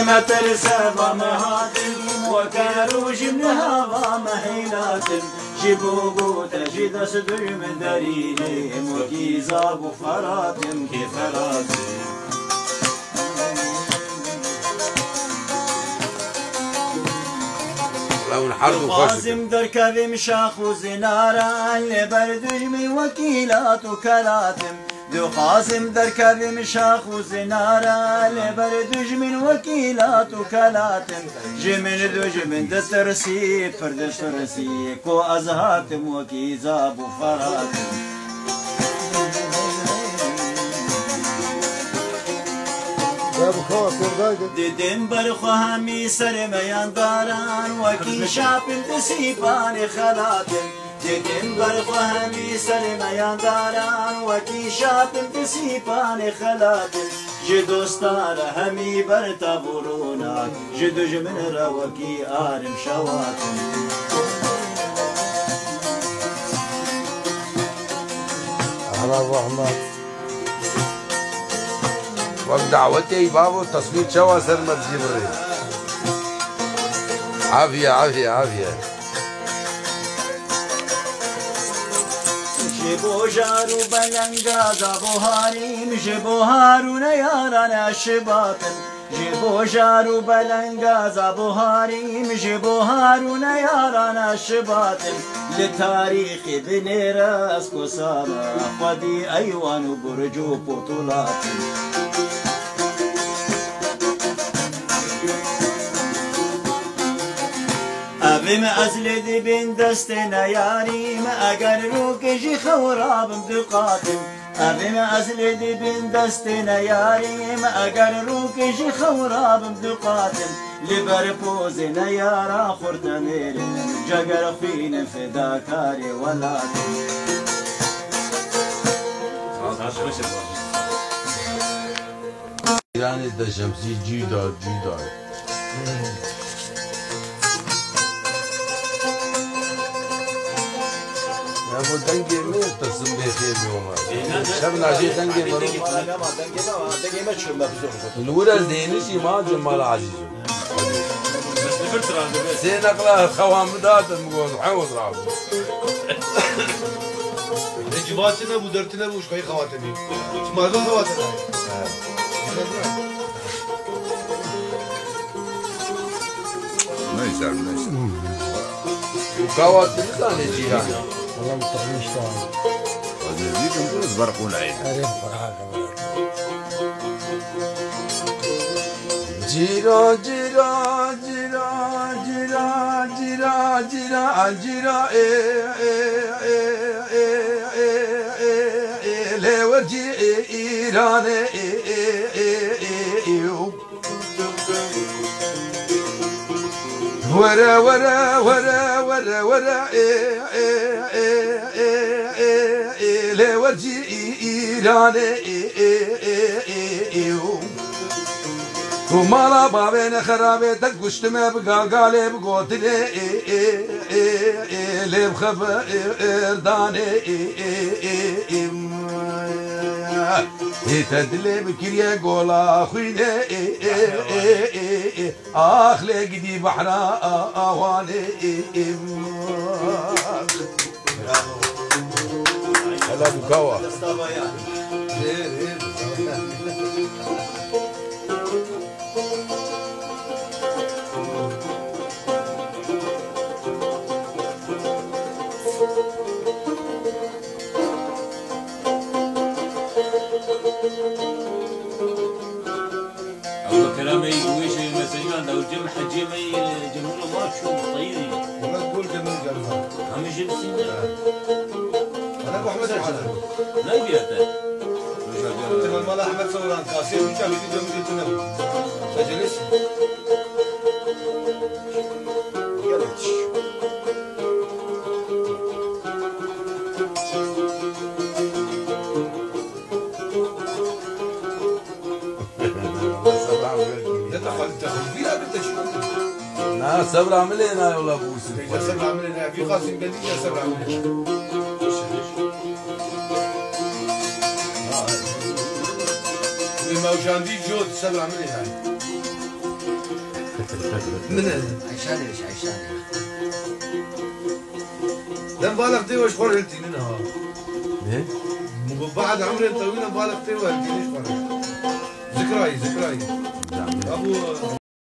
ما ترسى ضمهاتم وكاروج منها ضمهينات جيبوا قوت جيد صدر من دارينهم وكيزاب وفراتم كفراتم قاسم در كريم شاخ وزنارا لبردج من وكيلات وكلاتم دو قاسم در كريم شاخ وزنارا لبردج من وكيلات وكلاتم جمن دوج من دسترسي فردش ترسي كو ازهاتم وكيزاب وفراتم دیدم برخو همی سر میان دارن وکی شاپل دسیبان خلاتم دیدم برخو همی سر میان دارن وکی شاپل دسیبان خلاتم جدوستار همی برتا برونا جدو جمن را وکی آرم شواتم على الرحمة وقت دعوتي بابو تصوير شوا سلمت جبري عافية عافية عافية جبو جارو بلنگا زابو هاریم جبو هارون یاران شباتن جبو جارو بلنگا زابو هاریم جبو هارون یاران شباتن لتاريخ بني راس كسامة خدي أيوان وبرجو بطولات أبي ما أزلد بين دستنا ياري ما أقر روكجي خوراب بدقاتم أبي ما أزلد بين دستنا ياري ما أقر روكجي خوراب بدقاتم لبربوزنا يارا خرتمير جاقر فين فداكاري ولاتم يعني ده شمسي جيدار جيدار يا ابو دنجي مين اتصل بخير بيوم شبنا شي دنجي مرو دنجي ما تشوف ما بزوج الورا زينشي ما جمال عزيز سينقلا خوامدات مقول حوض راب جباتنا بو درتنا بو شوي خواتمي ما زال خواتنا ما يصير ما يصير وكواتنا ثاني جيران والله متقنيش ثاني هذا زيكم كل زبرقون عين جيرا جيرا جيرا جيرا جيرا جيرا جيرا لورجي إيران ورا ورا ورا ورا ورا لورجي إيران ومالا بابين خرابي تقشت ما بقى قالي بقوتلي لي بخبر داني تدلي بكريا قولا خويني اخلي قدي بحرا اواني هلا بكوا كلامي ويش المسجون لو جم حجمي جمهور ما تشوف طيري ولا تقول جميل جمال هم جبسي انا ابو احمد الحسن لا يبيعته تمام مال احمد صوران قاسم وجاب لي جميل تنم اجلس صبر عملنا والله بوسي صبر عملنا في قاسم قديم صبر عملنا ما وجاندي جود صبر عملنا من عيشاني مش عيشاني. لم بالغتي وش خرجتي منها؟ ايه؟ بعد عمر طويل بالغتي وش خرجتي؟ ذكراي ابو